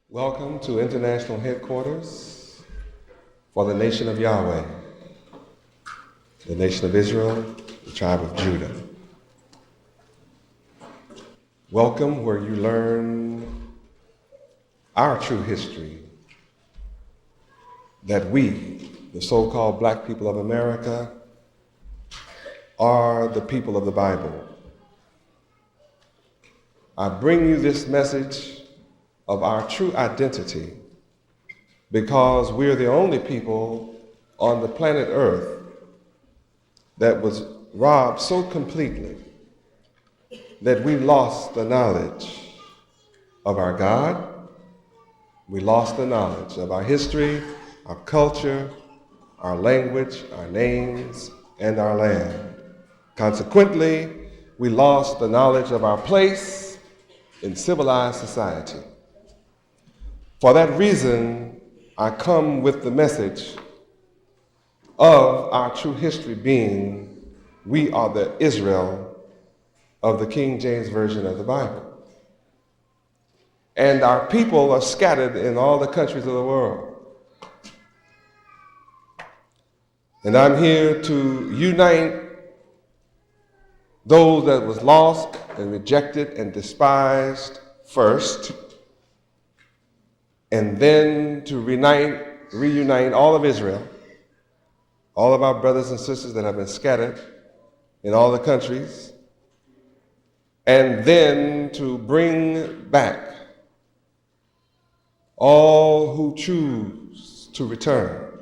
Welcome to International Headquarters for the nation of Yahweh, the nation of Israel, the tribe of Judah. Welcome where you learn our true history, that we, the so-called black people of America, are the people of the Bible. I bring you this message of our true identity because we're the only people on the planet Earth that was robbed so completely that we lost the knowledge of our God, we lost the knowledge of our history, our culture, our language, our names, and our land. Consequently, we lost the knowledge of our place in civilized society. For that reason, I come with the message of our true history being we are the Israel of the King James Version of the Bible. And our people are scattered in all the countries of the world. And I'm here to unite those that was lost and rejected and despised first, and then to reunite all of Israel, all of our brothers and sisters that have been scattered in all the countries, and then to bring back all who choose to return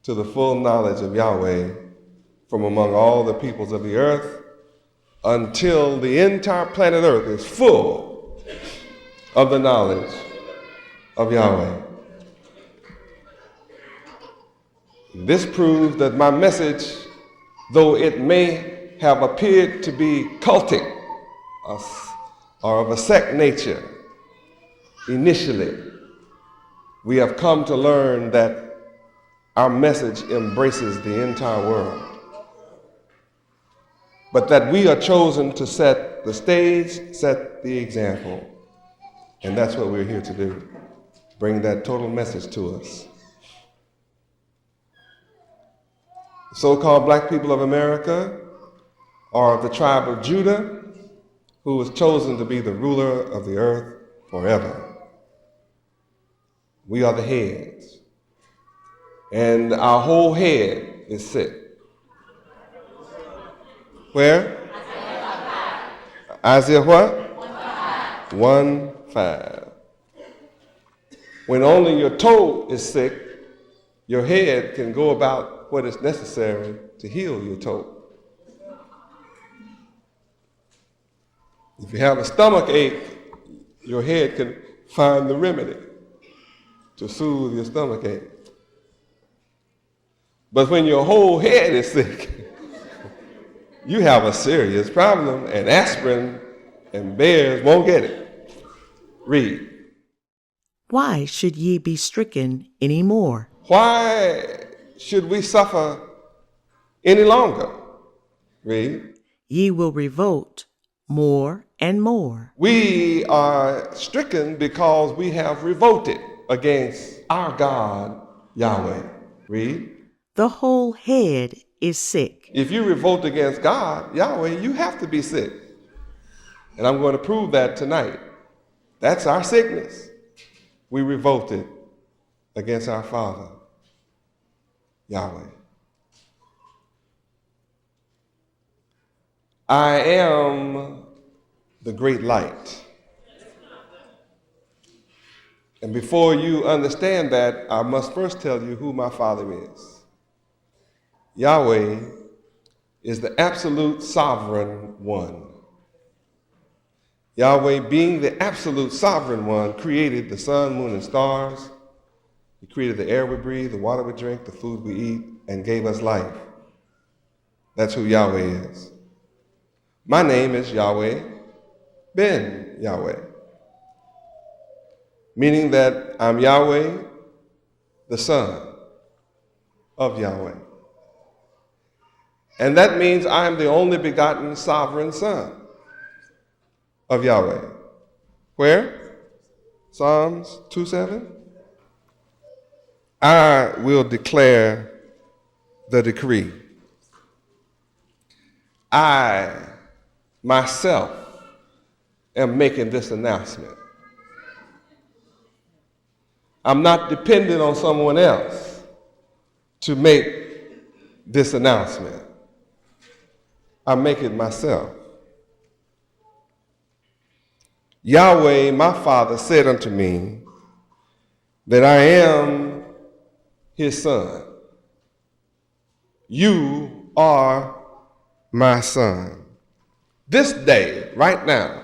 to the full knowledge of Yahweh from among all the peoples of the earth until the entire planet Earth is full of the knowledge of Yahweh. This proves that my message, though it may have appeared to be cultic or of a sect nature initially, we have come to learn that our message embraces the entire world, but that we are chosen to set the stage, set the example, and that's what we're here to do. Bring that total message to us. The so-called black people of America are the tribe of Judah, who was chosen to be the ruler of the earth forever. We are the heads, and our whole head is sick. Where? Isaiah what? 1:5. When only your toe is sick, your head can go about what is necessary to heal your toe. If you have a stomach ache, your head can find the remedy to soothe your stomach ache. But when your whole head is sick, you have a serious problem, and aspirin and bears won't get it. Read. Why should ye be stricken any more? Why should we suffer any longer? Read. Ye will revolt more and more. We are stricken because we have revolted against our God, Yahweh. Read. The whole head is sick. If you revolt against God, Yahweh, you have to be sick. And I'm going to prove that tonight. That's our sickness. We revolted against our Father, Yahweh. I am the great light. And before you understand that, I must first tell you who my Father is. Yahweh is the absolute sovereign one. Yahweh, being the absolute sovereign one, created the sun, moon, and stars. He created the air we breathe, the water we drink, the food we eat, and gave us life. That's who Yahweh is. My name is Yahweh Ben Yahweh, meaning that I'm Yahweh, the Son of Yahweh. And that means I am the only begotten sovereign Son of Yahweh. Where? Psalms 2:7. I will declare the decree. I, myself, am making this announcement. I'm not dependent on someone else to make this announcement. I make it myself. Yahweh, my Father, said unto me that I am his son. You are my son. This day, right now,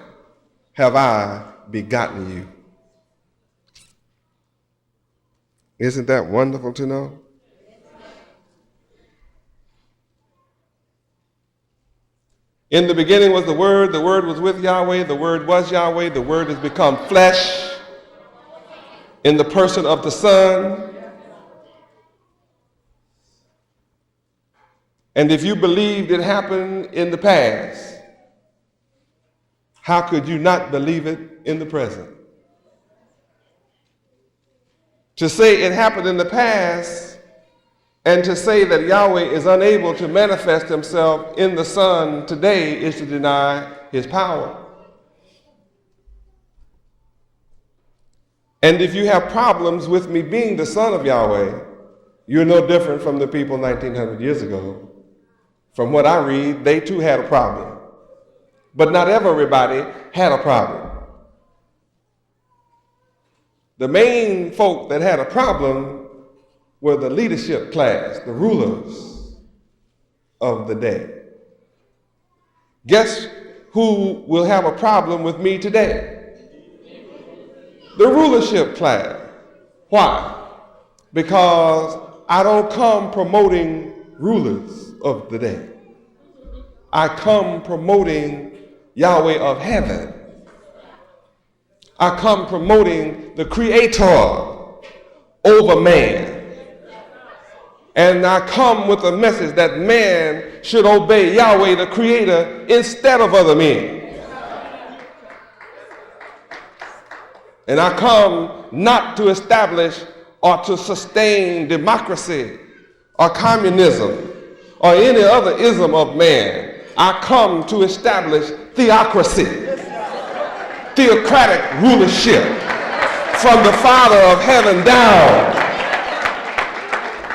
have I begotten you. Isn't that wonderful to know? In the beginning was the Word was with Yahweh, the Word was Yahweh, the Word has become flesh in the person of the Son. And if you believed it happened in the past, how could you not believe it in the present? To say it happened in the past and to say that Yahweh is unable to manifest himself in the Son today is to deny his power. And if you have problems with me being the Son of Yahweh, you're no different from the people 1900 years ago. From what I read, they too had a problem. But not everybody had a problem. The main folk that had a problem were the leadership class, the rulers of the day. Guess who will have a problem with me today? The rulership class. Why? Because I don't come promoting rulers of the day. I come promoting Yahweh of heaven. I come promoting the Creator over man. And I come with a message that man should obey Yahweh, the Creator, instead of other men. And I come not to establish or to sustain democracy or communism or any other ism of man. I come to establish theocracy, theocratic rulership from the Father of heaven down.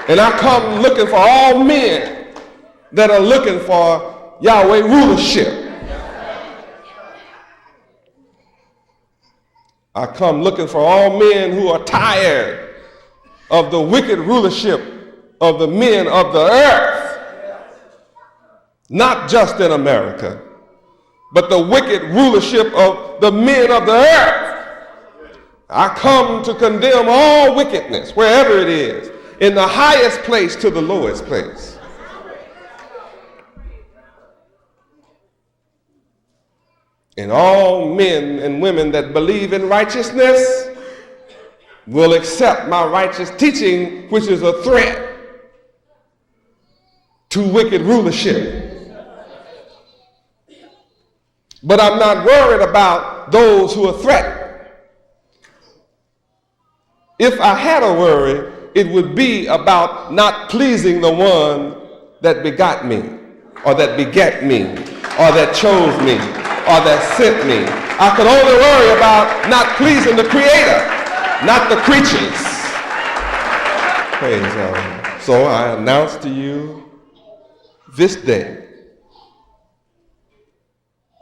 And I come looking for all men that are looking for Yahweh rulership. I come looking for all men who are tired of the wicked rulership of the men of the earth, not just in America, but the wicked rulership of the men of the earth. I come to condemn all wickedness, wherever it is, in the highest place to the lowest place. And all men and women that believe in righteousness will accept my righteous teaching, which is a threat to wicked rulership. But I'm not worried about those who are threatened. If I had a worry, it would be about not pleasing the one that begot me, or that begat me, or that chose me, or that sent me. I could only worry about not pleasing the Creator, not the creatures. Praise God. So I announce to you this day,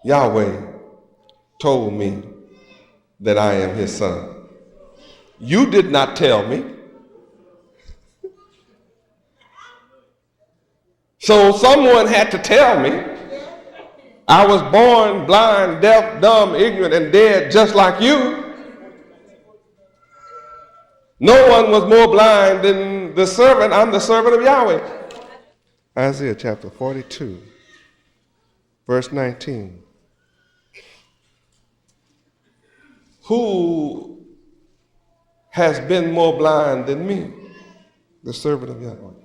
Yahweh told me that I am his son. You did not tell me. So someone had to tell me. I was born blind, deaf, dumb, ignorant, and dead just like you. No one was more blind than the servant. I'm the servant of Yahweh. Isaiah chapter 42, verse 19. Who has been more blind than me, the servant of Yahweh?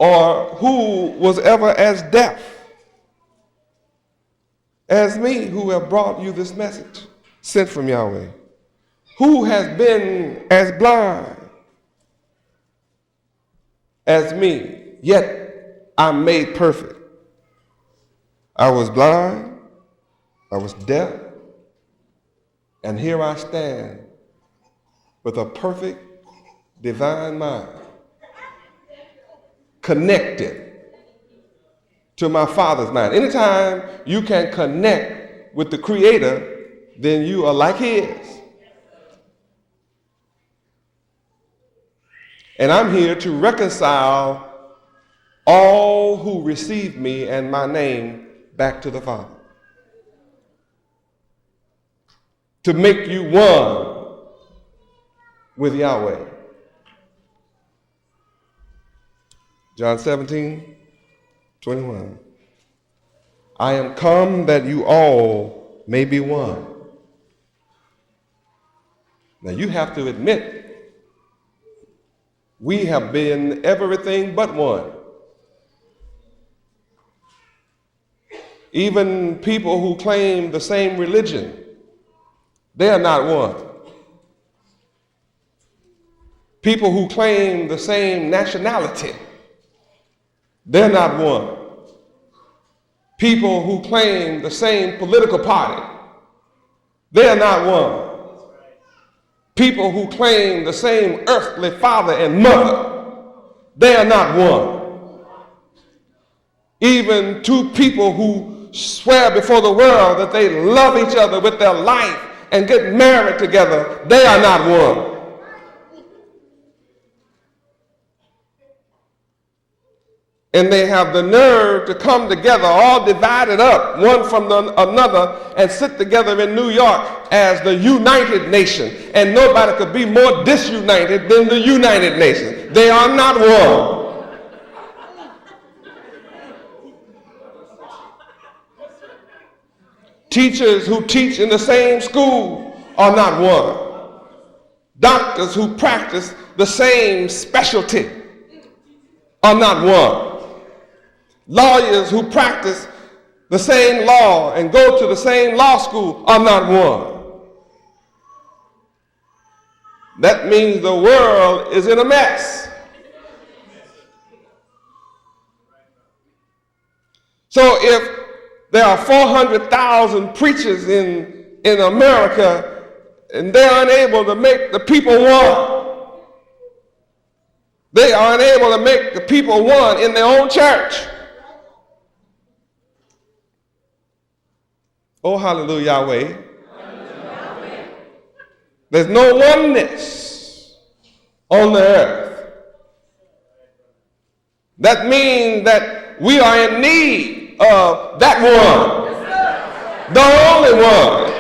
Or who was ever as deaf as me, who have brought you this message sent from Yahweh? who has been as blind as me, yet I'm made perfect. I was blind, I was deaf, and here I stand with a perfect divine mind, connected to my Father's mind. Anytime you can connect with the Creator, then you are like His. And I'm here to reconcile all who receive me and my name back to the Father. To make you one with Yahweh. John 17:21. I am come that you all may be one. Now you have to admit, we have been everything but one. Even people who claim the same religion, they are not one. People who claim the same nationality, they're not one. People who claim the same political party, they're not one. People who claim the same earthly father and mother, they are not one. Even two people who swear before the world that they love each other with their life and get married together, they are not one. And they have the nerve to come together all divided up, one from another, and sit together in New York as the United Nation. And nobody could be more disunited than the United Nations. They are not one. Teachers who teach in the same school are not one. Doctors who practice the same specialty are not one. Lawyers who practice the same law and go to the same law school are not one. That means the world is in a mess. So if there are 400,000 preachers in America and they're unable to make the people one, they are unable to make the people one in their own church. Oh, hallelujah, Yahweh. Hallelujah. There's no oneness on the earth. That means that we are in need of that one, the only one,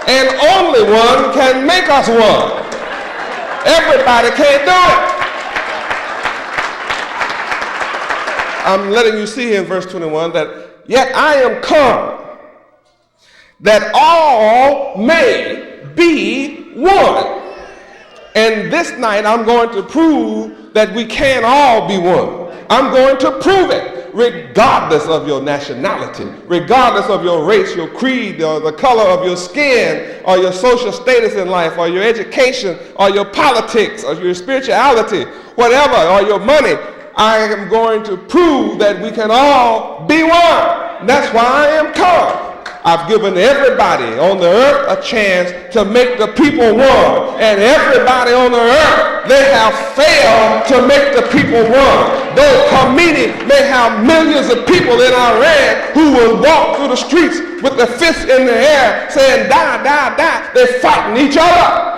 and only one can make us one. Everybody can't do it. I'm letting you see in verse 21 that yet I am come that all may be one. And this night I'm going to prove that we can all be one. I'm going to prove it regardless of your nationality, regardless of your race, your creed, or the color of your skin, or your social status in life, or your education, or your politics, or your spirituality, whatever, or your money. I am going to prove that we can all be one. That's why I am come. I've given everybody on the earth a chance to make the people one. And everybody on the earth, they have failed to make the people one. Though Khomeini may have millions of people in Iran who will walk through the streets with their fists in the air saying, die, die, die, they're fighting each other.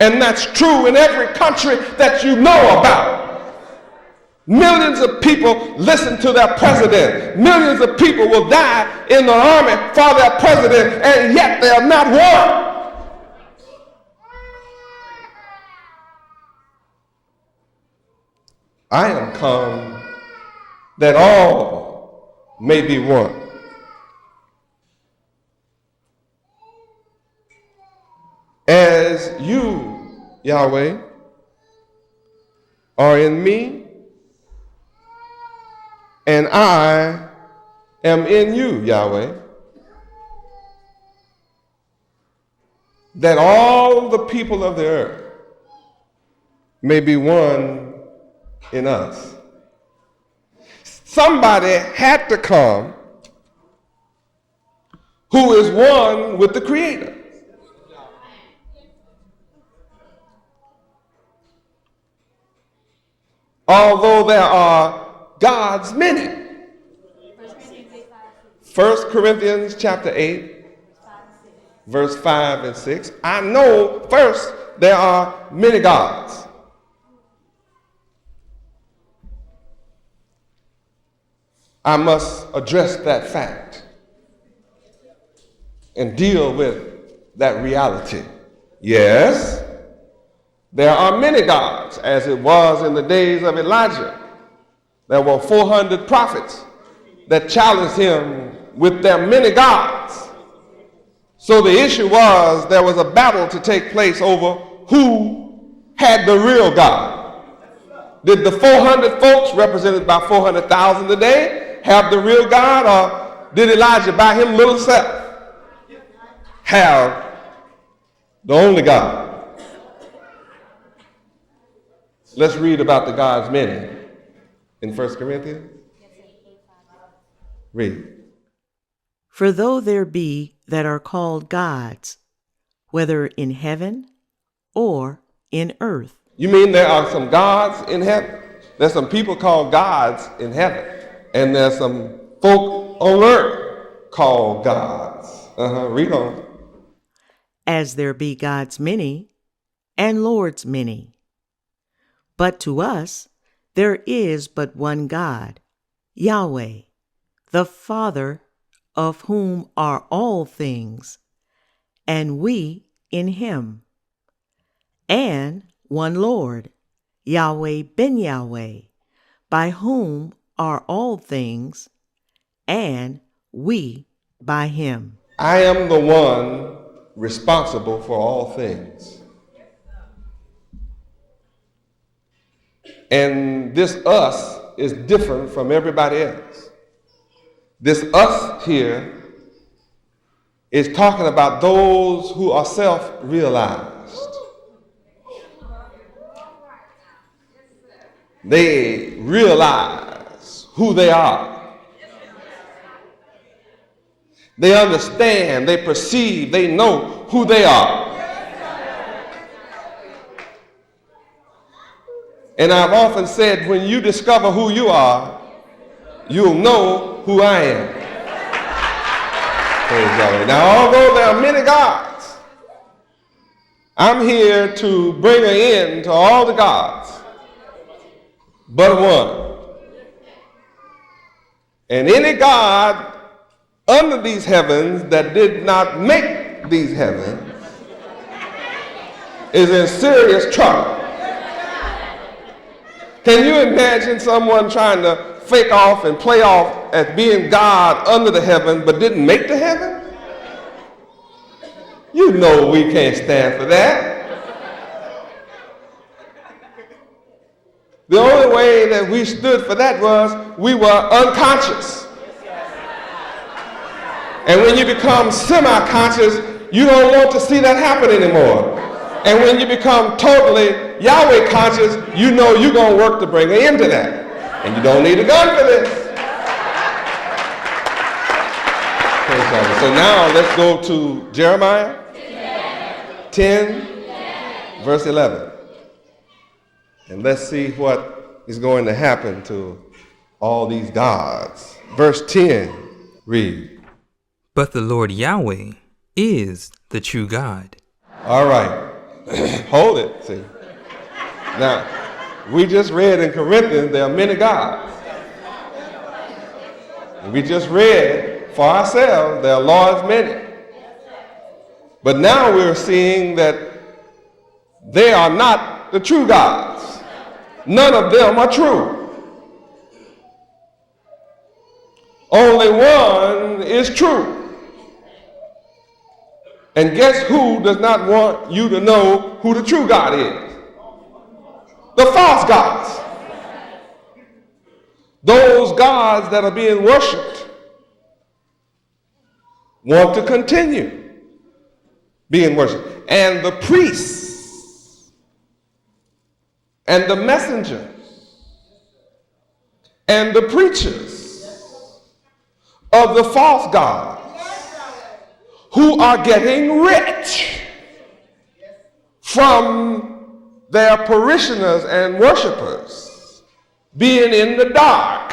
And that's true in every country that you know about. Millions of people listen to their president. Millions of people will die in the army for their president, and yet they are not one. I am come that all may be one. As you, Yahweh, are in me, and I am in you, Yahweh. that all the people of the earth may be one in us. Somebody had to come who is one with the Creator. Although there are gods many. 1 Corinthians chapter 8, verse 5 and 6. I know first there are many gods. I must address that fact and deal with that reality. Yes, there are many gods, as it was in the days of Elijah. There were 400 prophets that challenged him with their many gods. So the issue was there was a battle to take place over who had the real God. Did the 400 folks, represented by 400,000 today, have the real God, or did Elijah by him little self have the only God? Let's read about the gods many in 1 Corinthians. Read. For though there be that are called gods, whether in heaven or in earth. You mean there are some gods in heaven? There's some people called gods in heaven. And there's some folk on earth called gods. Read on. As there be gods many, and lords many. But to us there is but one God, Yahweh, the Father, of whom are all things, and we in him. And one Lord, Yahweh Ben Yahweh, by whom are all things, and we by him. I am the one responsible for all things. And this us is different from everybody else. This us here is talking about those who are self-realized. They realize who they are. They understand, they perceive, they know who they are. And I've often said, when you discover who you are, you'll know who I am. Praise Yahweh. Now, although there are many gods, I'm here to bring an end to all the gods but one. And any God under these heavens that did not make these heavens is in serious trouble. Can you imagine someone trying to fake off and play off as being God under the heaven but didn't make the heaven? You know we can't stand for that. The only way that we stood for that was we were unconscious. And when you become semi-conscious, you don't want to see that happen anymore. And when you become totally Yahweh conscious, you know you're going to work to bring an end to that. And you don't need a gun for this. So now let's go to Jeremiah 10, verse 11. And let's see what is going to happen to all these gods. Verse 10, read. But the Lord Yahweh is the true God. All right. Hold it. See. Now, we just read in Corinthians there are many gods. And we just read for ourselves there are lords many. But now we're seeing that they are not the true gods. None of them are true. Only one is true. And guess who does not want you to know who the true God is? The false gods. Those gods that are being worshiped want to continue being worshiped. and the priests and the messengers and the preachers of the false gods who are getting rich from their parishioners and worshipers being in the dark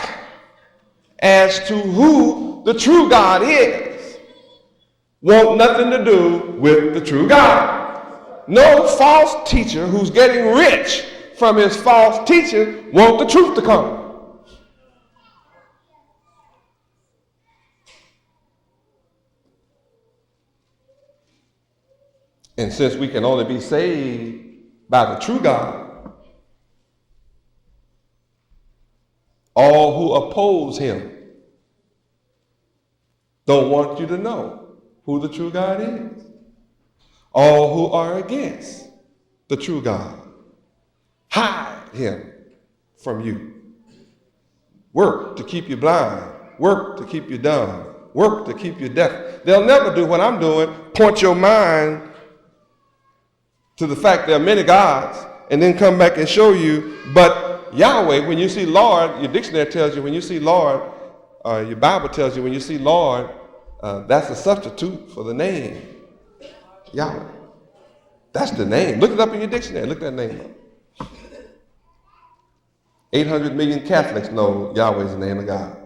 as to who the true God is, want nothing to do with the true God. No false teacher who's getting rich from his false teaching want the truth to come. And since we can only be saved by the true God, all who oppose him don't want you to know who the true God is. All who are against the true God hide him from you. Work to keep you blind. Work to keep you dumb. Work to keep you deaf. They'll never do what I'm doing, point your mind to the fact there are many gods, and then come back and show you, but Yahweh, when you see Lord, your dictionary tells you when you see Lord, your Bible tells you when you see Lord, that's a substitute for the name Yahweh. That's the name. Look it up in your dictionary. Look that name up. 800 million Catholics know Yahweh is the name of God.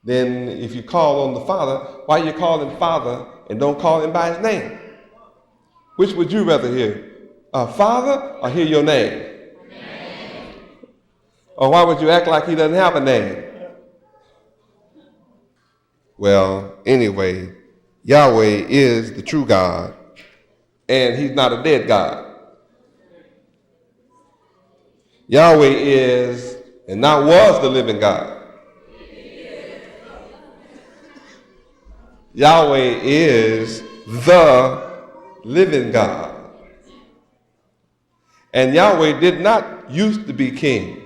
Then if you call on the Father, why you call him Father and don't call him by his name? Which would you rather hear? Father, or hear your name? Or why would you act like he doesn't have a name? Well, anyway, Yahweh is the true God, and he's not a dead God. Yahweh is, and not was, the living God. Yahweh is the living God. And Yahweh did not used to be king.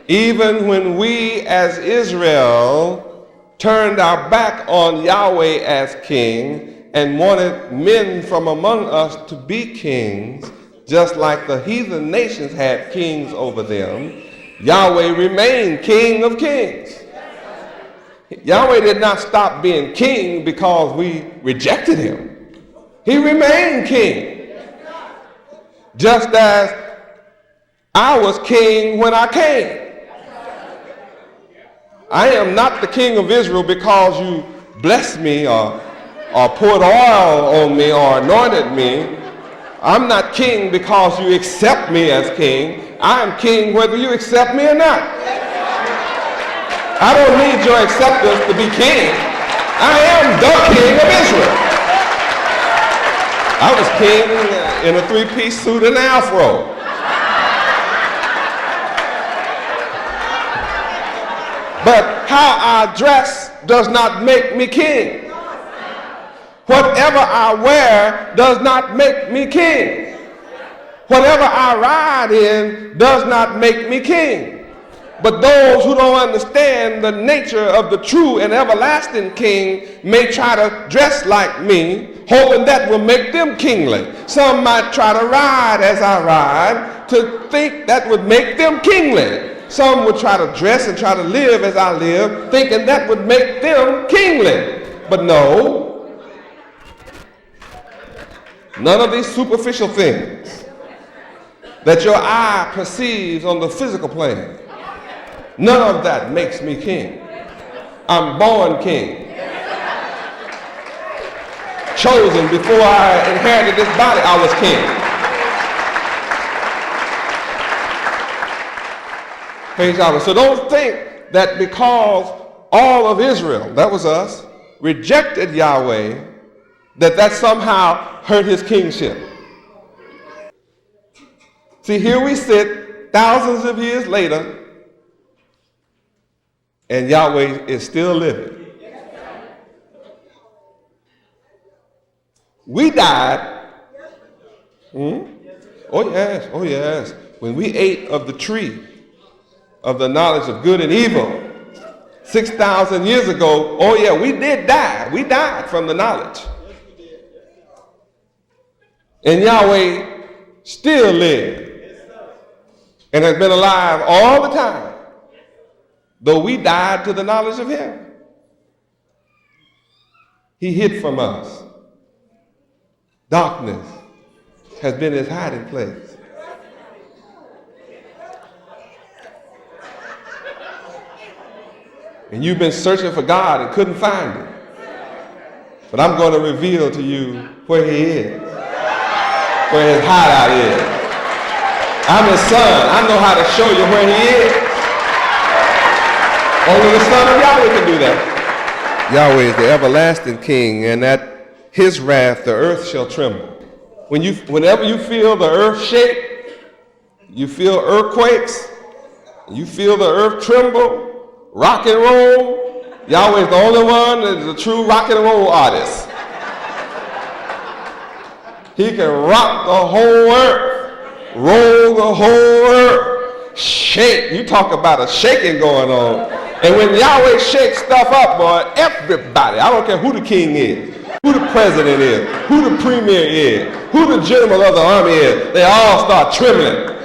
Even when we as Israel turned our back on Yahweh as king and wanted men from among us to be kings, just like the heathen nations had kings over them, Yahweh remained King of Kings. Yahweh did not stop being king because we rejected him. He remained king. Just as I was king when I came. I am not the king of Israel because you blessed me or poured oil on me or anointed me. I'm not king because you accept me as king. I am king whether you accept me or not. I don't need your acceptance to be king. I am the king of Israel. I was king in a three-piece suit and afro. But how I dress does not make me king. Whatever I wear does not make me king. Whatever I ride in does not make me king. But those who don't understand the nature of the true and everlasting king may try to dress like me, hoping that will make them kingly. Some might try to ride as I ride to think that would make them kingly. Some would try to dress and try to live as I live, thinking that would make them kingly. But no, none of these superficial things that your eye perceives on the physical plane, none of that makes me king. I'm born king. Chosen before I inherited this body, I was king. Praise Yahweh. So don't think that because all of Israel, that was us, rejected Yahweh, that somehow hurt his kingship. See, here we sit thousands of years later, and Yahweh is still living. We died. Oh yes, oh yes. When we ate of the tree of the knowledge of good and evil, 6,000 years ago, oh yeah, we did die. We died from the knowledge. And Yahweh still lives and has been alive all the time, though we died to the knowledge of him. He hid from us. Darkness has been his hiding place. And you've been searching for God and couldn't find him. But I'm going to reveal to you where he is, where his hideout is. I'm his son. I know how to show you where he is. Only the Son of Yahweh can do that. Yahweh is the everlasting King, and at his wrath the earth shall tremble. Whenever you feel the earth shake, you feel earthquakes, you feel the earth tremble, rock and roll, Yahweh is the only one that is a true rock and roll artist. He can rock the whole earth, roll the whole earth, shake. You talk about a shaking going on. And when Yahweh shakes stuff up, boy, everybody, I don't care who the king is, who the president is, who the premier is, who the general of the army is, they all start trembling.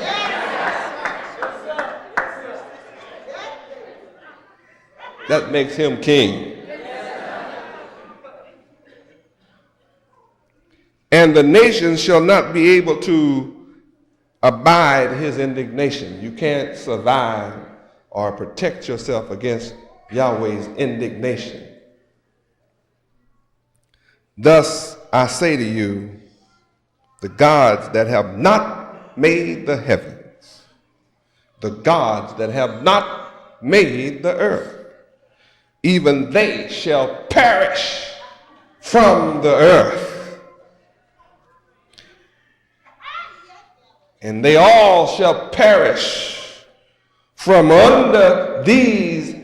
That makes him king. And the nations shall not be able to abide his indignation. You can't survive or protect yourself against Yahweh's indignation. Thus I say to you, the gods that have not made the heavens, the gods that have not made the earth, even they shall perish from the earth. And they all shall perish from under these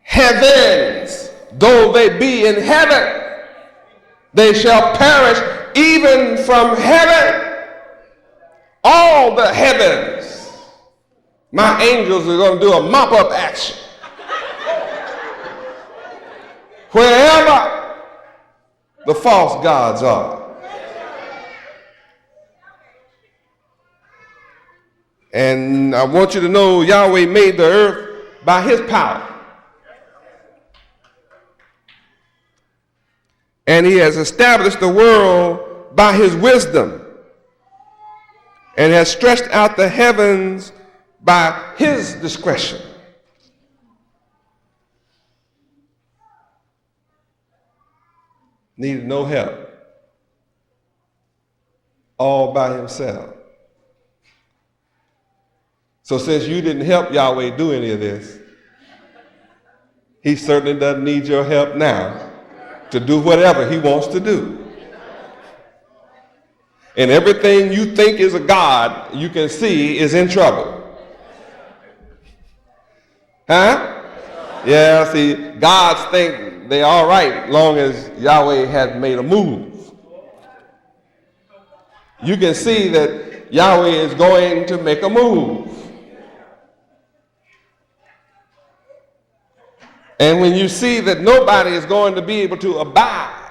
heavens. Though they be in heaven, they shall perish even from heaven. All the heavens. My angels are going to do a mop-up action. Wherever the false gods are. And I want you to know Yahweh made the earth by his power. And he has established the world by his wisdom. And has stretched out the heavens by his discretion. Needed no help. All by himself. So since you didn't help Yahweh do any of this, he certainly doesn't need your help now to do whatever he wants to do. And everything you think is a God, you can see is in trouble. Huh? Yeah, see, gods think they're all right long as Yahweh has made a move. You can see that Yahweh is going to make a move. And when you see that nobody is going to be able to abide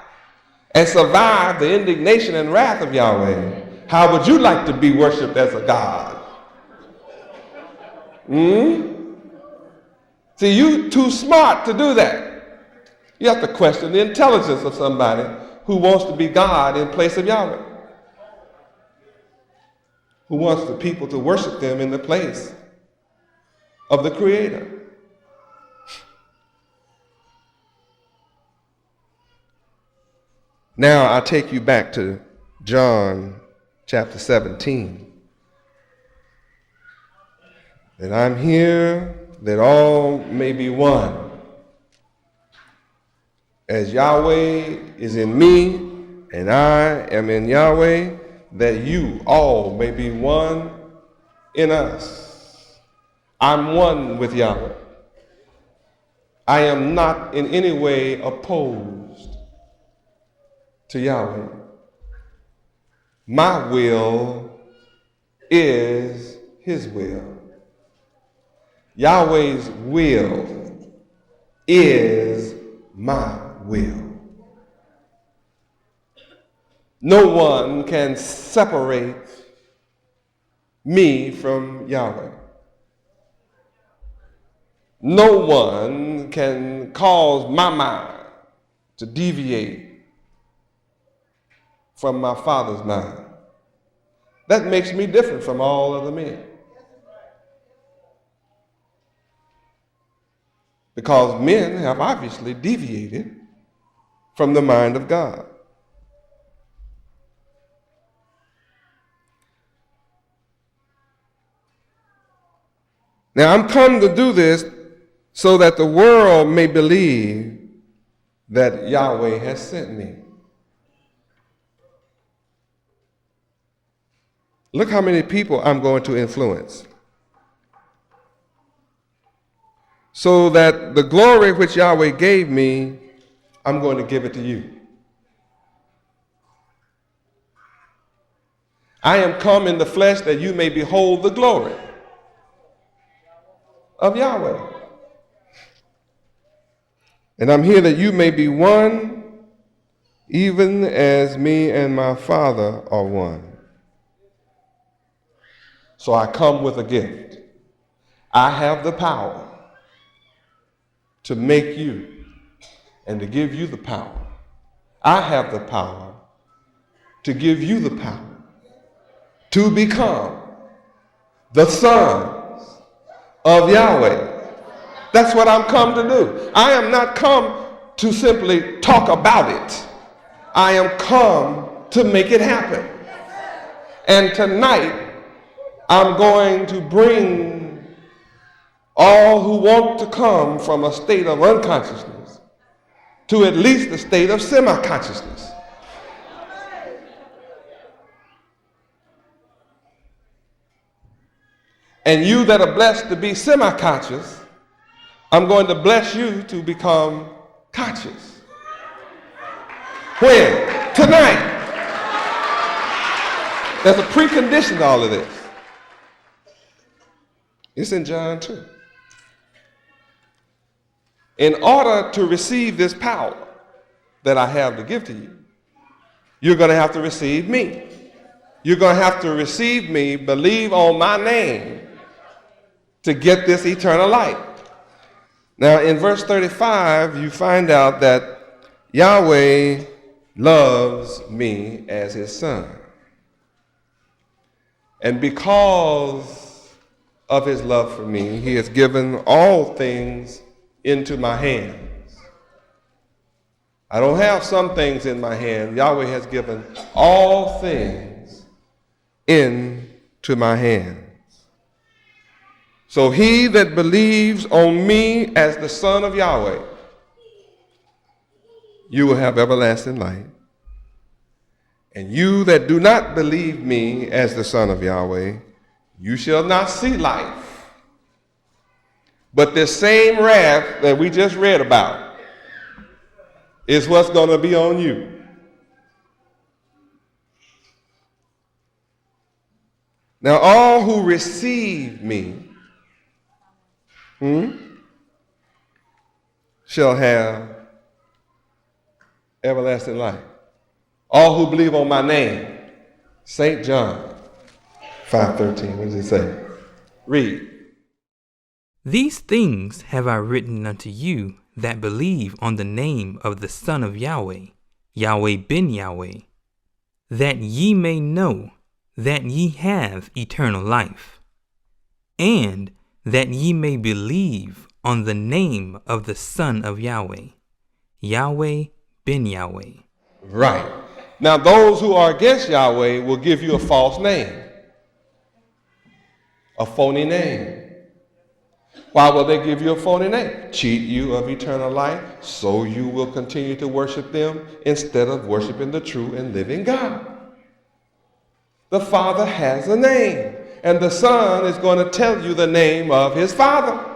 and survive the indignation and wrath of Yahweh, how would you like to be worshiped as a God? See, you're too smart to do that. You have to question the intelligence of somebody who wants to be God in place of Yahweh. Who wants the people to worship them in the place of the Creator. Now I take you back to John chapter 17. And I'm here that all may be one. As Yahweh is in me and I am in Yahweh, that you all may be one in us. I'm one with Yahweh. I am not in any way opposed to Yahweh. My will is his will. Yahweh's will is my will. No one can separate me from Yahweh. No one can cause my mind to deviate from my Father's mind. That makes me different from all other men. Because men have obviously deviated from the mind of God. Now I'm come to do this so that the world may believe that Yahweh has sent me. Look how many people I'm going to influence. So that the glory which Yahweh gave me, I'm going to give it to you. I am come in the flesh that you may behold the glory of Yahweh. And I'm here that you may be one, even as me and my Father are one. So I come with a gift. I have the power to make you and to give you the power. I have the power to give you the power to become the sons of Yahweh. That's what I'm come to do. I am not come to simply talk about it. I am come to make it happen. And tonight, I'm going to bring all who want to come from a state of unconsciousness to at least a state of semi-consciousness. And you that are blessed to be semi-conscious, I'm going to bless you to become conscious. When? Tonight. There's a precondition to all of this. It's in John 2. In order to receive this power that I have to give to you, you're going to have to receive me. You're going to have to receive me, believe on my name to get this eternal life. Now, in verse 35, you find out that Yahweh loves me as his son. And because of his love for me, he has given all things into my hands. I don't have some things in my hand. Yahweh has given all things into my hands. So he that believes on me as the Son of Yahweh, you will have everlasting life. And you that do not believe me as the Son of Yahweh, you shall not see life. But this same wrath that we just read about is what's going to be on you. Now all who receive me shall have everlasting life. All who believe on my name. St. John 5:13. What does it say? Read. These things have I written unto you that believe on the name of the Son of Yahweh, Yahweh Ben Yahweh, that ye may know that ye have eternal life, and that ye may believe on the name of the Son of Yahweh, Yahweh Ben Yahweh. Right. Now those who are against Yahweh will give you a false name, a phony name. Why will they give you a phony name? Cheat you of eternal life, so you will continue to worship them instead of worshiping the true and living God. The Father has a name, and the Son is going to tell you the name of his Father.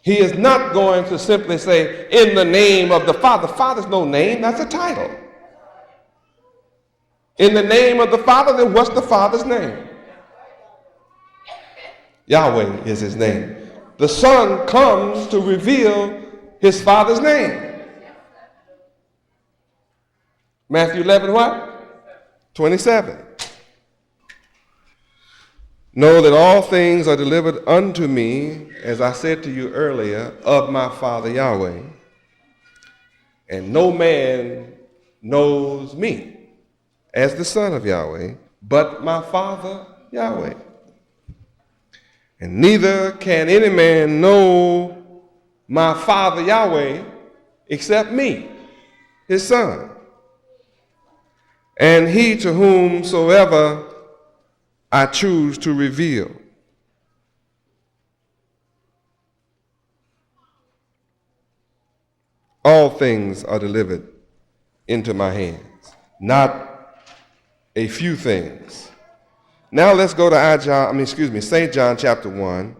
He is not going to simply say, in the name of the Father. Father's no name, that's a title. In the name of the Father, then what's the Father's name? Yahweh is his name. the Son comes to reveal his Father's name. Matthew 11, what? 27. Know that all things are delivered unto me, as I said to you earlier, of my Father Yahweh. And no man knows me as the Son of Yahweh, but my Father Yahweh. And neither can any man know my Father Yahweh except me, his Son. And he to whomsoever I choose to reveal. All things are delivered into my hands, not a few things. Now let's go to St. John chapter 1,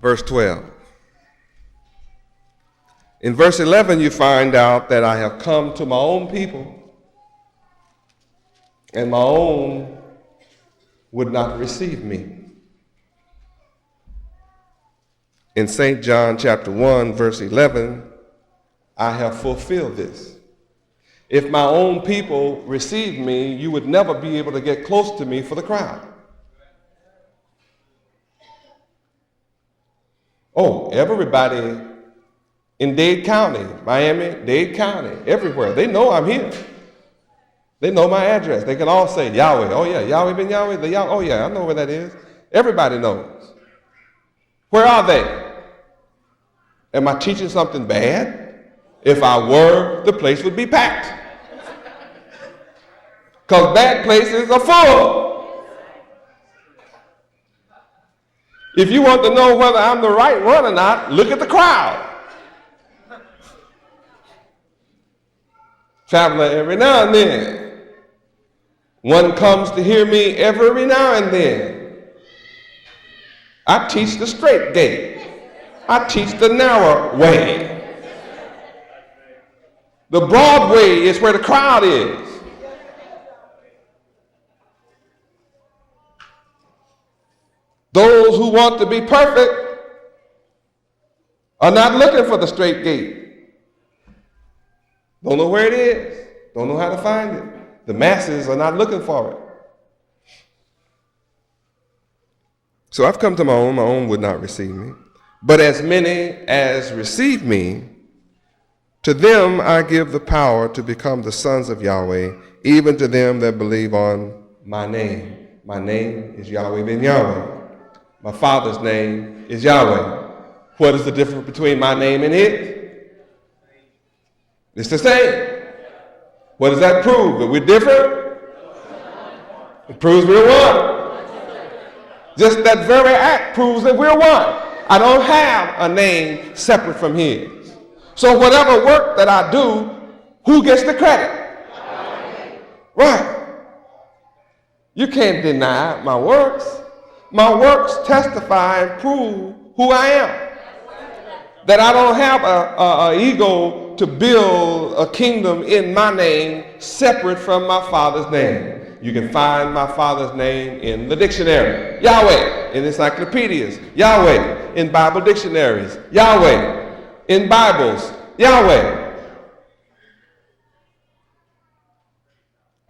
verse 12. In verse 11, you find out that I have come to my own people, and my own would not receive me. In St. John chapter 1, verse 11, I have fulfilled this. If my own people received me, you would never be able to get close to me for the crowd. Oh, everybody in Dade County, Miami, Dade County, everywhere, they know I'm here. They know my address. They can all say Yahweh. Oh yeah, Yahweh Ben Yahweh. Oh yeah, I know where that is. Everybody knows. Where are they? Am I teaching something bad? If I were, the place would be packed. Because bad places are full. If you want to know whether I'm the right one or not, look at the crowd. Traveler every now and then. One comes to hear me every now and then. I teach the straight gate. I teach the narrow way. The broad way is where the crowd is. Those who want to be perfect are not looking for the straight gate. Don't know where it is. Don't know how to find it. The masses are not looking for it. So I've come to my own would not receive me. But as many as receive me, to them I give the power to become the sons of Yahweh, even to them that believe on my name. My name is Yahweh Ben Yahweh. My Father's name is Yahweh. What is the difference between my name and his? It's the same. What does that prove? That we're different? It proves we're one. Just that very act proves that we're one. I don't have a name separate from his. So whatever work that I do, who gets the credit? Right. You can't deny my works. My works testify and prove who I am. That I don't have an ego to build a kingdom in my name separate from my Father's name. You can find my Father's name in the dictionary. Yahweh in encyclopedias. Yahweh in Bible dictionaries. Yahweh in Bibles. Yahweh.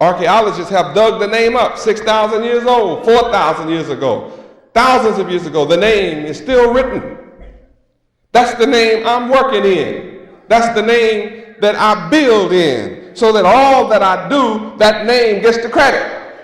Archaeologists have dug the name up 6,000 years old, 4,000 years ago, thousands of years ago. The name is still written. That's the name I'm working in. That's the name that I build in, so that all that I do, that name gets the credit.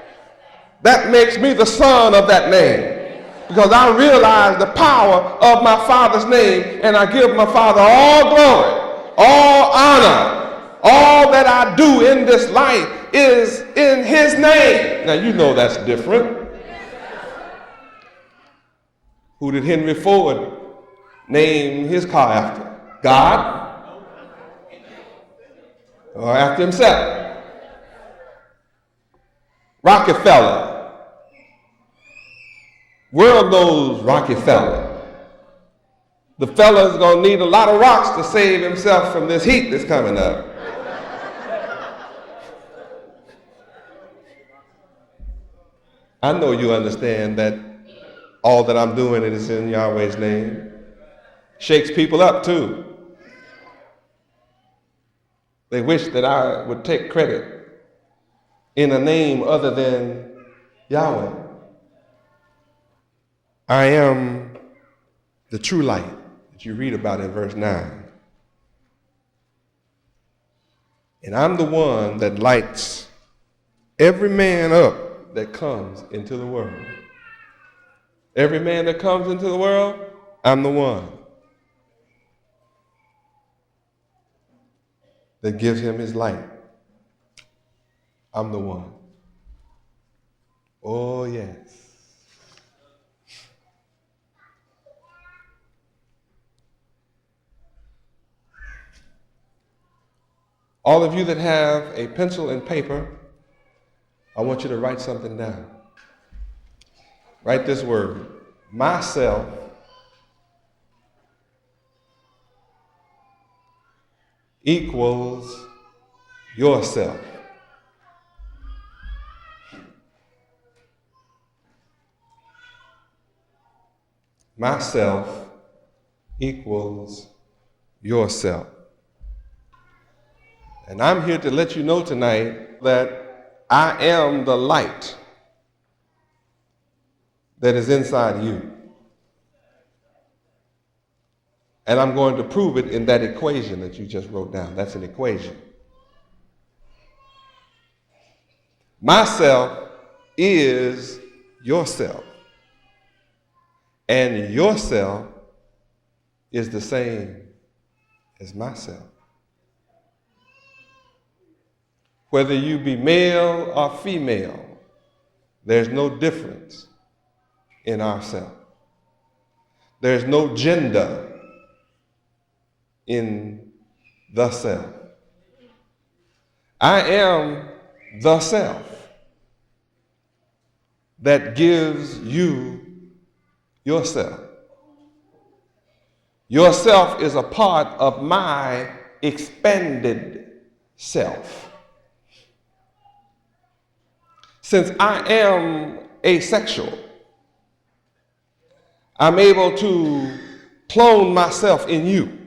That makes me the son of that name, because I realize the power of my Father's name, and I give my Father all glory, all honor. All that I do in this life is in his name. Now you know that's different. Who did Henry Ford name his car after? God? Or after himself? Rockefeller. World knows Rockefeller. The fella's gonna need a lot of rocks to save himself from this heat that's coming up. I know you understand that all that I'm doing is in Yahweh's name. Shakes people up too. They wish that I would take credit in a name other than Yahweh. I am the true light that you read about in verse 9. And I'm the one that lights every man up that comes into the world. Every man that comes into the world, I'm the one that gives him his light. I'm the one. Oh, yes. All of you that have a pencil and paper, I want you to write something down. Write this word, MysElf equals YoursElf. MysElf equals YoursElf. And I'm here to let you know tonight that I am the light that is inside you. And I'm going to prove it in that equation that you just wrote down. That's an equation. MysElf is YourSelf. And YourSelf is the same as MysElf. Whether you be male or female, there's no difference in ourself. There's no gender in the self. I am the self that gives you yourself. Yourself is a part of my expanded self. Since I am asexual, I'm able to clone myself in you.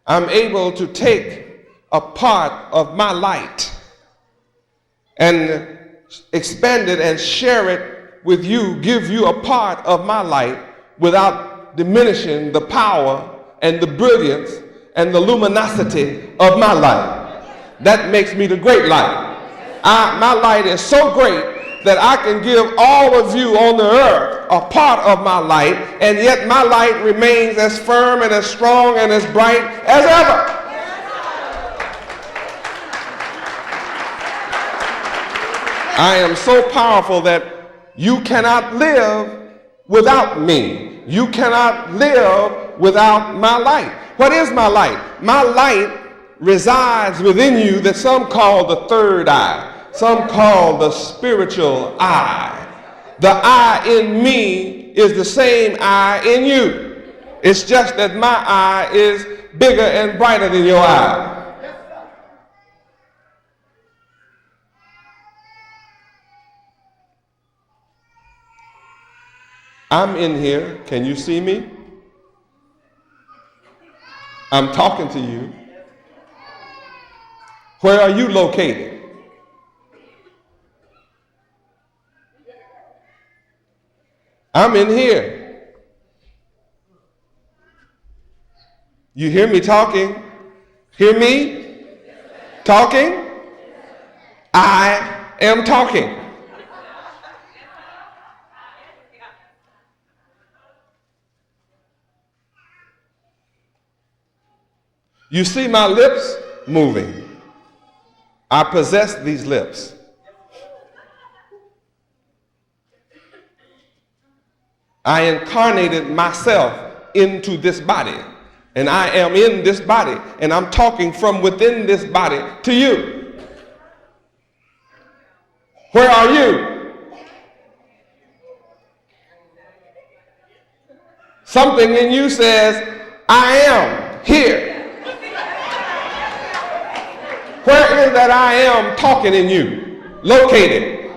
I'm able to take a part of my light and expand it and share it with you, give you a part of my light without diminishing the power and the brilliance and the luminosity of my light. That makes me the great light. My light is so great that I can give all of you on the earth a part of my light, and yet my light remains as firm and as strong and as bright as ever. I am so powerful that you cannot live without me. You cannot live without my light. What is my light? My light resides within you that some call the third eye. Some call the spiritual eye. The eye in me is the same eye in you. It's just that my eye is bigger and brighter than your eye. I'm in here. Can you see me? I'm talking to you. Where are you located? I'm in here. You hear me talking? Hear me talking? I am talking. You see my lips moving. I possess these lips. I incarnated myself into this body, and I am in this body, and I'm talking from within this body to you. Where are you? Something in you says, I am here. Where is that I am talking in you? Located.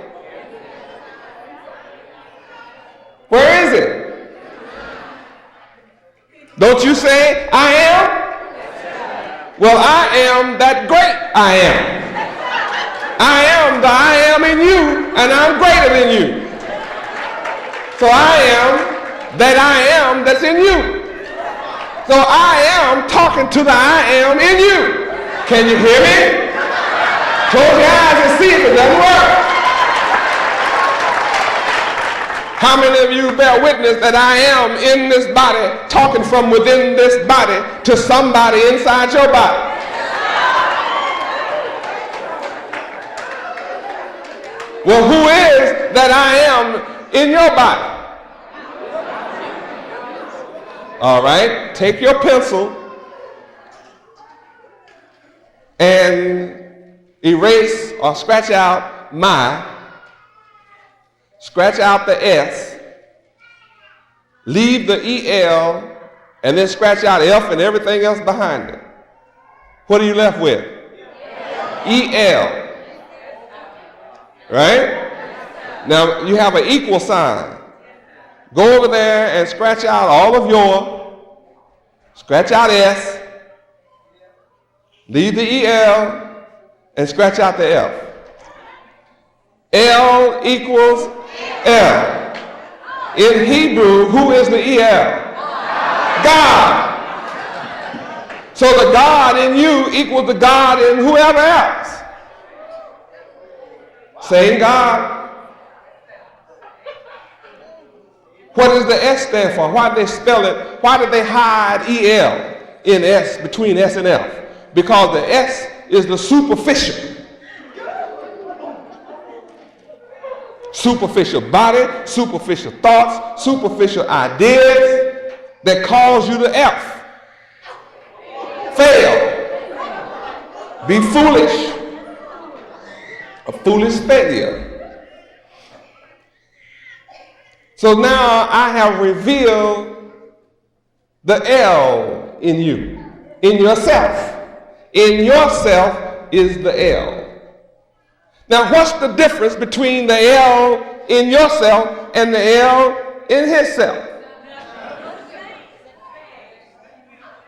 Where is it? Don't you say, I am? Well, I am that great I am. I am the I am in you, and I'm greater than you. So I am that I am that's in you. So I am talking to the I am in you. Can you hear me? Close your eyes and see if it doesn't work. How many of you bear witness that I am in this body, talking from within this body to somebody inside your body? Well, who is that I am in your body? All right, take your pencil and erase or scratch out my, scratch out the S, leave the EL, and then scratch out F and everything else behind it. What are you left with? EL. Right? Now you have an equal sign. Go over there and scratch out all of your, scratch out S, leave the EL, and scratch out the F. L equals L. In Hebrew, who is the EL? God. So the God in you equals the God in whoever else. Same God. What does the S stand for? Why did they spell it? Why did they hide EL in S, between S and F? Because the S is the superficial. Superficial body, superficial thoughts, superficial ideas that cause you to F. Fail. Be foolish. A foolish failure. So now I have revealed the L in you, in yourself. In yourself is the L. Now what's the difference between the L in yourself and the L in his self?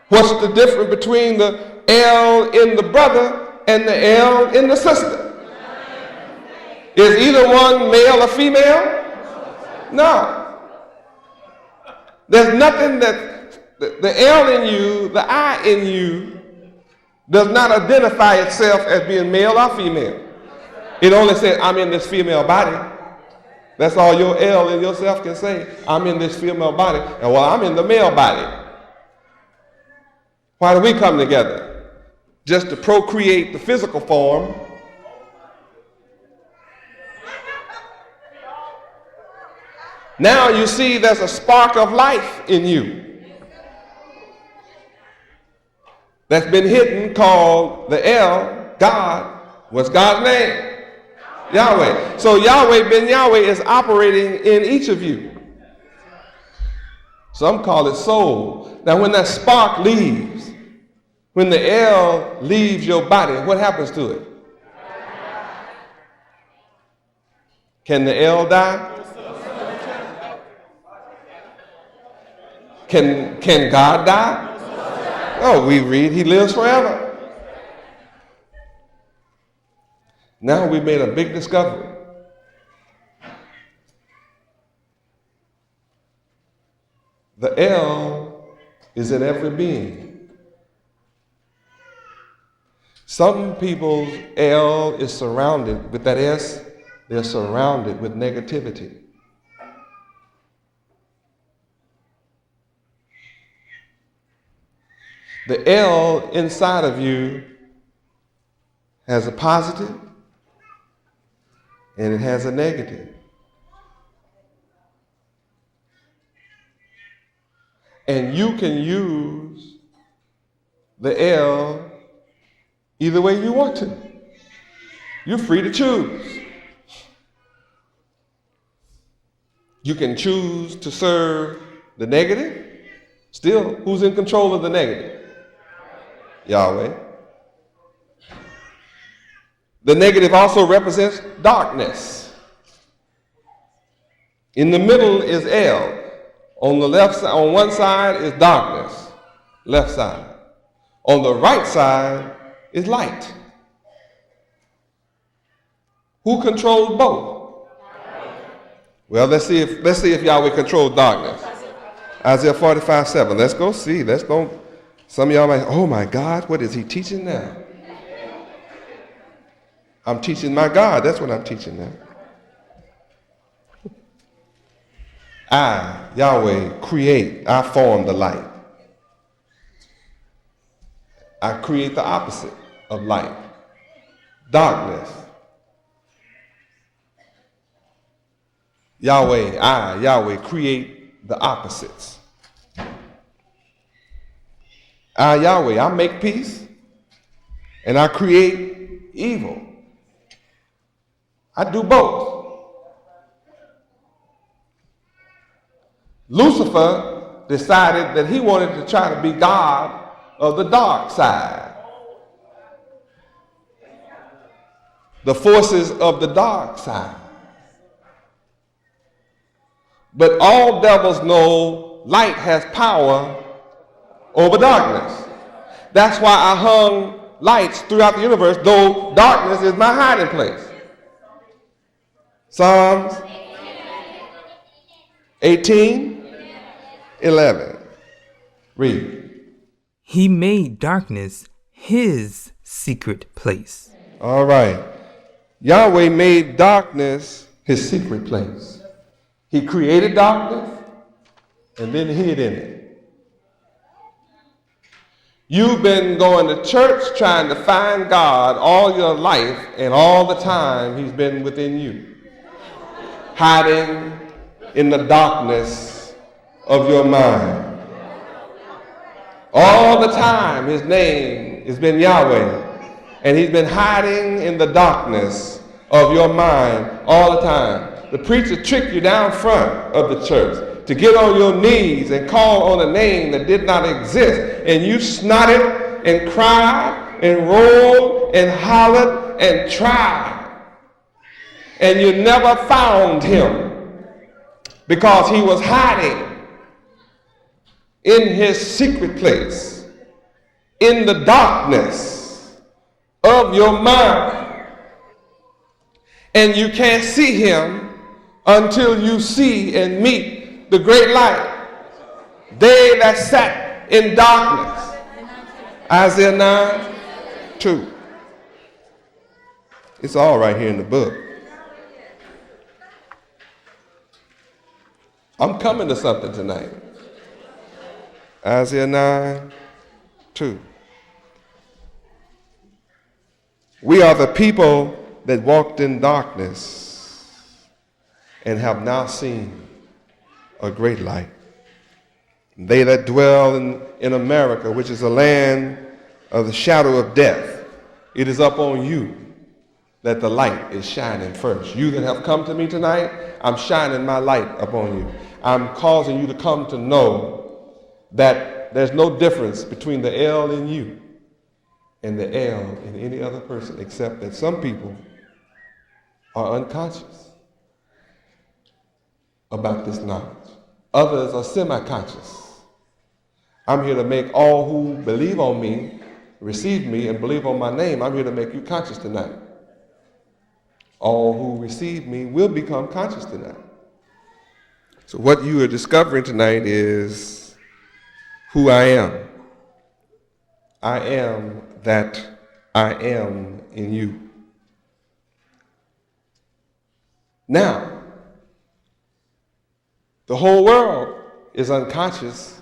What's the difference between the L in the brother and the L in the sister? Is either one male or female? No. There's nothing that the L in you, the I in you, does not identify itself as being male or female. It only says, I'm in this female body. That's all your L in yourself can say. I'm in this female body. And well, I'm in the male body. Why do we come together? Just to procreate the physical form. Now you see there's a spark of life in you that's been hidden, called the L, God. What's God's name? Yahweh. So Yahweh Ben Yahweh is operating in each of you. Some call it soul. Now when that spark leaves, when the L leaves your body, what happens to it? Can the L die? Can God die? Oh, we read he lives forever. Now we made a big discovery. The L is in every being. Some people's L is surrounded with that S, they're surrounded with negativity. The L inside of you has a positive and it has a negative. And you can use the L either way you want to. You're free to choose. You can choose to serve the negative. Still, who's in control of the negative? Yahweh. The negative also represents darkness. In the middle is El. On the left side, on one side is darkness, left side. On the right side is light. Who controls both? Well, let's see if Yahweh controls darkness. Isaiah 45:7. Let's go see. Let's go. Some of y'all might, oh my God, what is he teaching now? I'm teaching my God. That's what I'm teaching now. I, Yahweh, create. I form the light. I create the opposite of light. Darkness. Yahweh, I, Yahweh, create the opposites. I, Yahweh, I make peace and I create evil. I do both. Lucifer decided that he wanted to try to be God of the dark side. The forces of the dark side. But all devils know light has power over darkness. That's why I hung lights throughout the universe, though darkness is my hiding place. Psalms 18:11. Read. He made darkness his secret place. All right. Yahweh made darkness his secret place. He created darkness and then hid in it. You've been going to church trying to find God all your life, and all the time he's been within you, hiding in the darkness of your mind. All the time his name has been Yahweh, and he's been hiding in the darkness of your mind all the time. The preacher tricked you down front of the church to get on your knees and call on a name that did not exist, and you snotted and cried and rolled and hollered and tried, and you never found him because he was hiding in his secret place in the darkness of your mind, and you can't see him until you see and meet the great light. They that sat in darkness. Isaiah 9:2. It's all right here in the book. I'm coming to something tonight. Isaiah 9:2. We are the people that walked in darkness and have now seen a great light. They that dwell in America, which is a land of the shadow of death, it is up on you that the light is shining first. You that have come to me tonight, I'm shining my light upon you. I'm causing you to come to know that there's no difference between the L in you and the L in any other person, except that some people are unconscious about this knowledge. Others are semi-conscious. I'm here to make all who believe on me, receive me, and believe on my name, I'm here to make you conscious tonight. All who receive me will become conscious tonight. So what you are discovering tonight is who I am. I am that I am in you. Now, the whole world is unconscious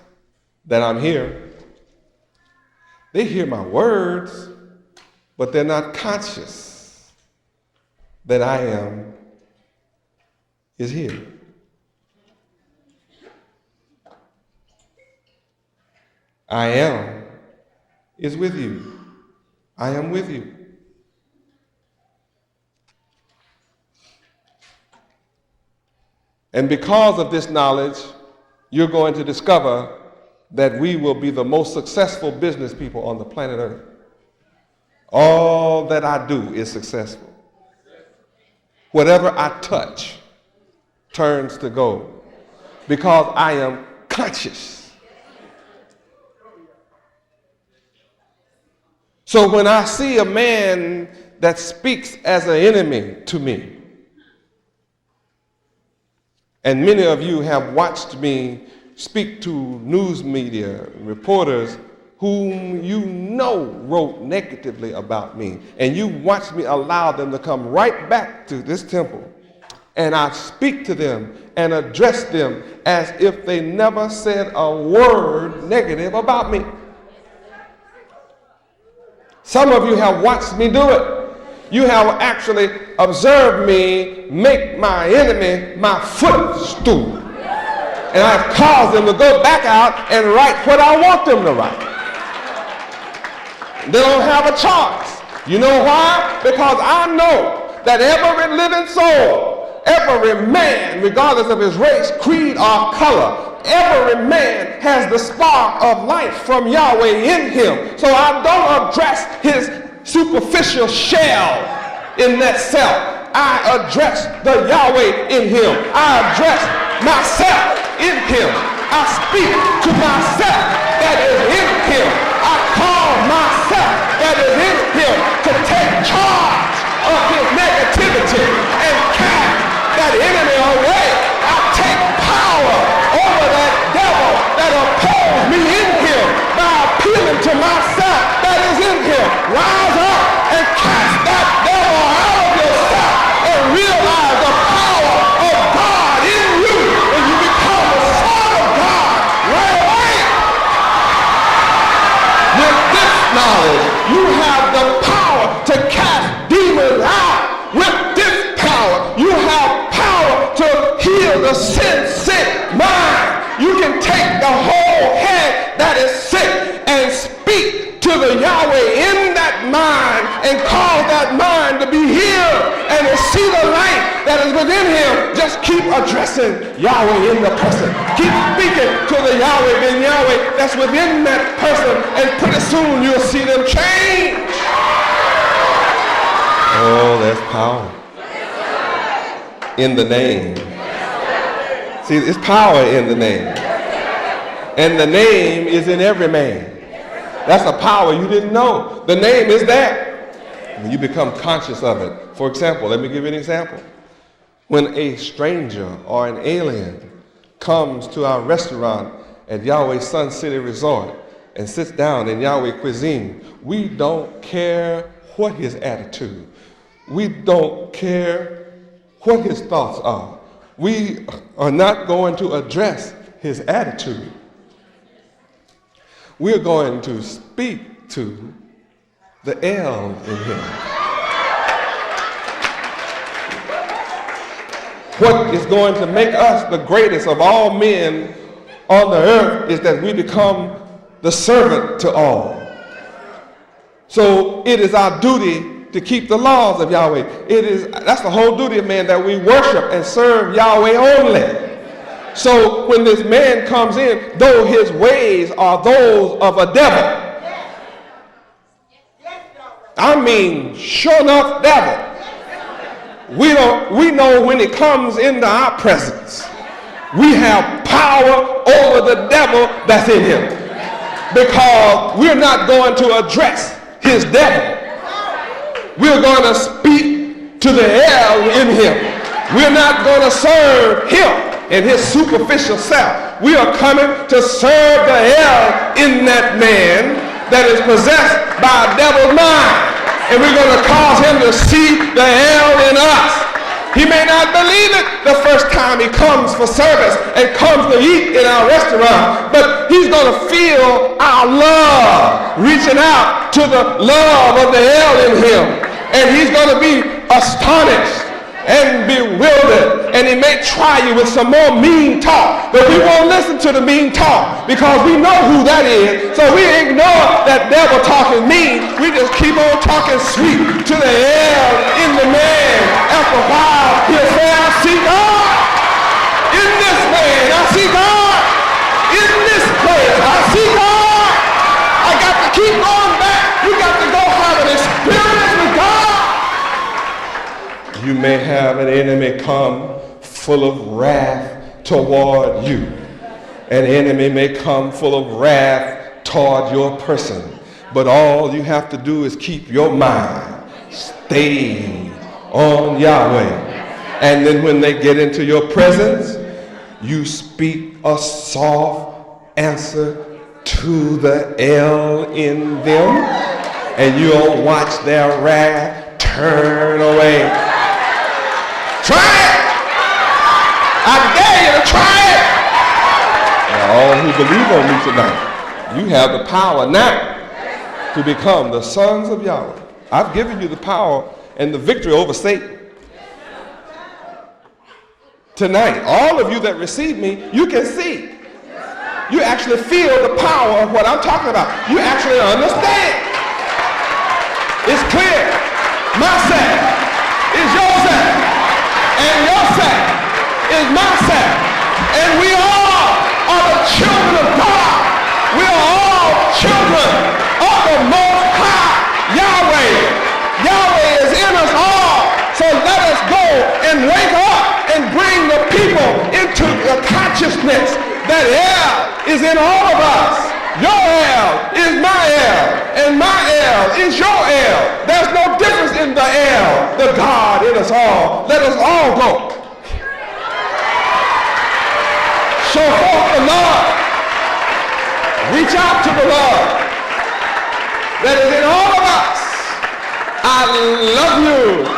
that I'm here. They hear my words, but they're not conscious that I am is here. I am is with you. I am with you. And because of this knowledge, you're going to discover that we will be the most successful business people on the planet Earth. All that I do is successful. Whatever I touch turns to gold because I am conscious. So when I see a man that speaks as an enemy to me, and many of you have watched me speak to news media, reporters whom you know wrote negatively about me, and you watched me allow them to come right back to this temple, and I speak to them and address them as if they never said a word negative about me. Some of you have watched me do it. You have actually observed me make my enemy my footstool. And I've caused them to go back out and write what I want them to write. They don't have a choice. You know why? Because I know that every living soul, every man, regardless of his race, creed, or color, every man has the spark of life from Yahweh in him. So I don't address his superficial shell in that self. I address the Yahweh in him. I address myself in him. I speak to myself that is in him. I call myself that is in him to take charge of his negativity and cast that enemy away. I take power over that devil that opposed me in him by appealing to myself that is in him. Rise up and cast that devil out of yourself and realize the power of God in you when you become a son of God right away. With this knowledge, you have the power to cast demons out. With this power, you have power to heal the sin-sick mind. You can take the whole head that is sick and speak to the Yahweh in that mind and cause that mind to be healed and to see the light that is within him. Just keep addressing Yahweh in the person. Keep speaking to the Yahweh Ben Yahweh that's within that person, and pretty soon you'll see them change. Oh, that's power. In the name. See, it's power in the name. And the name is in every man. That's a power you didn't know. The name is there. When you become conscious of it. For example, let me give you an example. When a stranger or an alien comes to our restaurant at Yahweh Sun City Resort and sits down in Yahweh cuisine, we don't care what his attitude. We don't care what his thoughts are. We are not going to address his attitude. We're going to speak to the L in him. What is going to make us the greatest of all men on the earth is that we become the servant to all. So it is our duty to keep the laws of Yahweh. That's the whole duty of man, that we worship and serve Yahweh only. So when this man comes in, though his ways are those of a devil, I mean, sure enough, devil. We know when it comes into our presence, we have power over the devil that's in him, because we're not going to address his devil. We're going to speak to the L in him. We're not going to serve him in his superficial self. We are coming to serve the L in that man that is possessed by a devil's mind. And we're going to cause him to see the L in us. He may not believe it the first time he comes for service and comes to eat in our restaurant, but he's going to feel our love reaching out to the love of the L in him. And he's going to be astonished and bewildered, and he may try you with some more mean talk, but we won't listen to the mean talk because we know who that is. So we ignore that devil talking mean. We just keep on talking sweet to the L in the man. After a while, he'll say, I see God in this man. I see God in this place. I see God. I got to keep going back. You got to go have an experience with God. You may have an enemy come full of wrath toward you. An enemy may come full of wrath toward your person. But all you have to do is keep your mind stayed on Yahweh. And then when they get into your presence, you speak a soft answer to the L in them, and you'll watch their wrath turn away. Try it! I dare you to try it! Now, all who believe on me tonight, you have the power now to become the sons of Yahweh. I've given you the power and the victory over Satan. Tonight, all of you that receive me, you can see. You actually feel the power of what I'm talking about. You actually understand. It's clear. MysELf is yourself, and yourself is MysELf. And we all are the children of God. We are all children of the Most High Yahweh. Yahweh is in us all. So let us go and wake up and bring the people into the consciousness that El is in all of us. Your El is my El, and my El is your El. There's no difference in the El, the God in us all. Let us all go. Show forth the love. Reach out to the love that is in all of us. I love you.